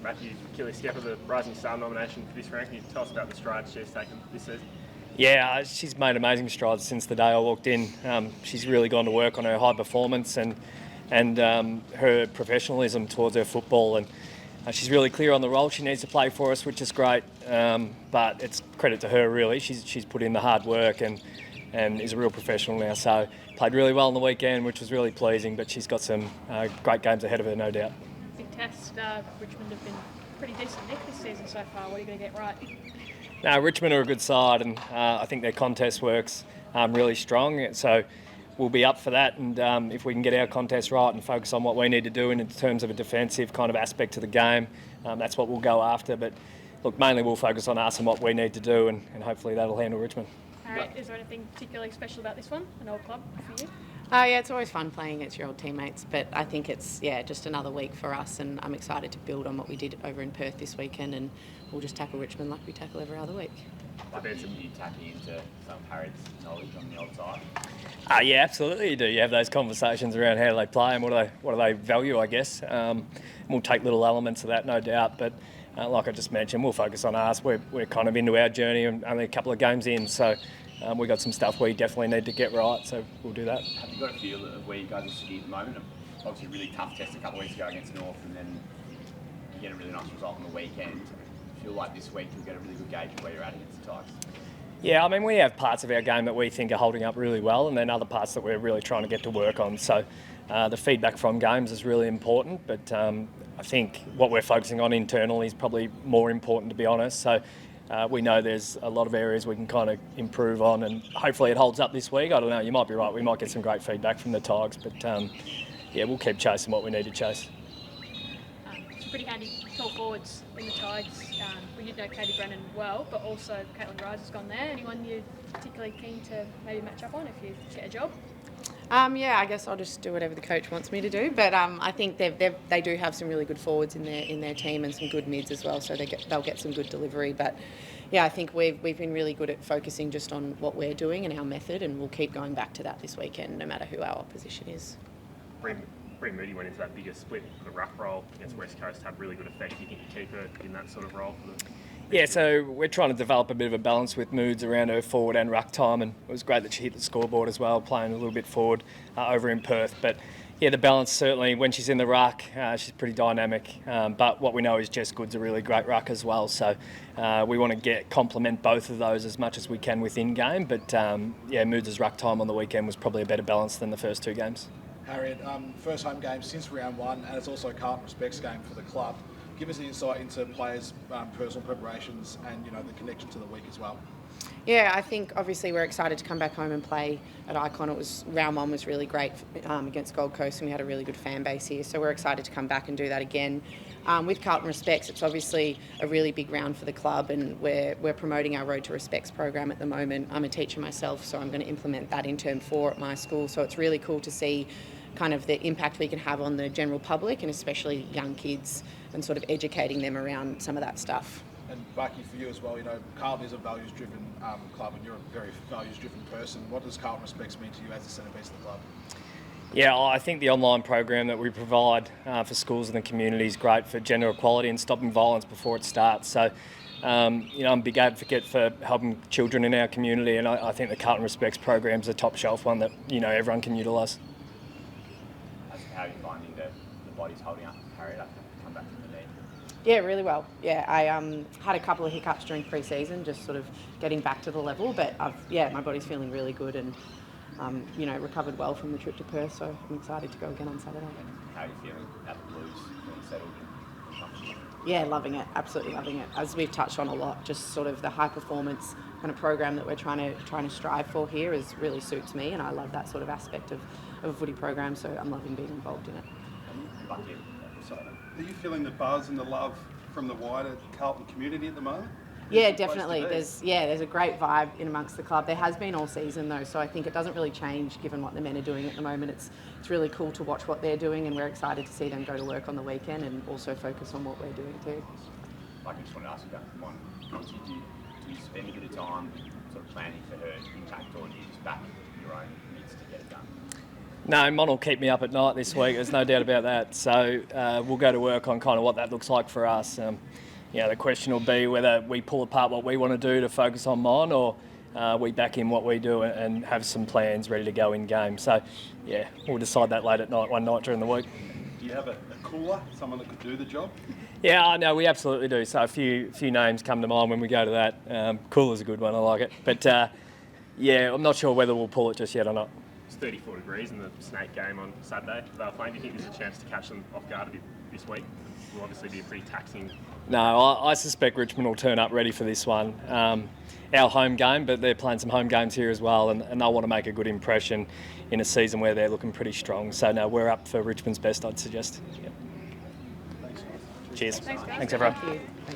Mathew, Achilles Skepper, the Rising Star nomination for this round. Can you tell us about the strides she's taken this season? Yeah, she's made amazing strides since the day I walked in. She's really gone to work on her high performance and her professionalism towards her football, and she's really clear on the role she needs to play for us, which is great. But it's credit to her, really. She's put in the hard work and is a real professional now. So played really well on the weekend, which was really pleasing. But she's got some great games ahead of her, no doubt. Big test. Richmond have been pretty decent nick this season so far. What are you going to get right? No, Richmond are a good side, and I think their contest work's really strong. So we'll be up for that, and if we can get our contest right and focus on what we need to do in terms of a defensive kind of aspect to the game, that's what we'll go after. But look, mainly we'll focus on us and what we need to do, and hopefully that'll handle Richmond. Harriet, is there anything particularly special about this one, an old club for you? Yeah, it's always fun playing against your old teammates, but I think it's just another week for us, and I'm excited to build on what we did over in Perth this weekend, and we'll just tackle Richmond like we tackle every other week. I've been some you tapping into some of Harriet's knowledge on the old side. Yeah, absolutely you do. You have those conversations around how they play and what do they value, I guess. We'll take little elements of that, no doubt, but like I just mentioned, we'll focus on us. We're kind of into our journey and only a couple of games in, so we've got some stuff we definitely need to get right, so we'll do that. Have you got a feel of where you guys are sitting at the moment? Obviously a really tough test a couple of weeks ago against North, and then you get a really nice result on the weekend. I feel like this week you'll get a really good gauge of where you're at against the Tigers. Yeah, I mean, we have parts of our game that we think are holding up really well, and then other parts that we're really trying to get to work on. So the feedback from games is really important, but I think what we're focusing on internally is probably more important, to be honest. So we know there's a lot of areas we can kind of improve on, and hopefully it holds up this week. I don't know, you might be right. We might get some great feedback from the Tigers, but yeah, we'll keep chasing what we need to chase. Some pretty handy tall forwards in the Tigers. We did know Katie Brennan well, but also Caitlin Rise has gone there. Anyone you're particularly keen to maybe match up on if you get a job? Yeah, I guess I'll just do whatever the coach wants me to do. But I think they do have some really good forwards in their team and some good mids as well, so they'll get some good delivery. But yeah, I think we've been really good at focusing just on what we're doing and our method, and we'll keep going back to that this weekend, no matter who our opposition is. Bree Moody went into that bigger split for the ruck role against West Coast, had really good effect. You think you keep her in that sort of role for the... Yeah, so we're trying to develop a bit of a balance with moods around her forward and ruck time, and it was great that she hit the scoreboard as well, playing a little bit forward over in Perth. But yeah, the balance certainly, when she's in the ruck, she's pretty dynamic. But what we know is Jess Good's a really great ruck as well, so we want to complement both of those as much as we can within game. But yeah, Moods' ruck time on the weekend was probably a better balance than the first two games. Harriet, first home game since round one, and it's also a Carlton Respects game for the club. Give us an insight into players' personal preparations and the connection to the week as well. Yeah, I think obviously we're excited to come back home and play at Icon. Round one was really great against Gold Coast, and we had a really good fan base here. So we're excited to come back and do that again. With Carlton Respects, it's obviously a really big round for the club, and we're promoting our Road to Respects program at the moment. I'm a teacher myself, so I'm going to implement that in Term 4 at my school. So it's really cool to see kind of the impact we can have on the general public, and especially young kids, and sort of educating them around some of that stuff. And Bucky, for you as well, Carlton is a values-driven club, and you're a very values-driven person. What does Carlton Respects mean to you as the centrepiece of the club? Yeah, I think the online program that we provide for schools and the community is great for gender equality and stopping violence before it starts. So, I'm a big advocate for helping children in our community, and I think the Carlton Respects program is a top shelf one that everyone can utilise. How are you finding the body's holding up Harriet after come back from the knee? Yeah, really well. Yeah, I had a couple of hiccups during pre-season, just sort of getting back to the level, but my body's feeling really good, and recovered well from the trip to Perth, so I'm excited to go again on Saturday. How are you feeling at the Blues being settled in? Yeah, loving it, absolutely loving it. As we've touched on a lot, just sort of the high performance kind of program that we're trying to strive for here really suits me, and I love that sort of aspect of a footy program, so I'm loving being involved in it. Are you feeling the buzz and the love from the wider Carlton community at the moment? Yeah, definitely. There's a great vibe in amongst the club. There has been all season though, so I think it doesn't really change given what the men are doing at the moment. It's really cool to watch what they're doing, and we're excited to see them go to work on the weekend and also focus on what we're doing too. I just want to ask you about one. Do you spend a bit of time sort of planning for her impact, or do you just back your own needs to get it done? No, Mon will keep me up at night this week. There's no doubt about that. So we'll go to work on kind of what that looks like for us. The question will be whether we pull apart what we want to do to focus on Mon, or we back in what we do and have some plans ready to go in game. So, yeah, we'll decide that late at night, one night during the week. Do you have a cooler, someone that could do the job? Yeah, I know, we absolutely do. So a few names come to mind when we go to that. Cooler's a good one, I like it. But, I'm not sure whether we'll pull it just yet or not. It's 34 degrees in the Snake game on Saturday. They're playing. Do you think there's a chance to catch them off guard a bit this week? It will obviously be a pretty taxing. No, I suspect Richmond will turn up ready for this one. Our home game, but they're playing some home games here as well, and they'll want to make a good impression in a season where they're looking pretty strong. So, no, we're up for Richmond's best, I'd suggest. Yep. Thanks. Cheers. Thanks, guys. Thanks everyone. Thank you.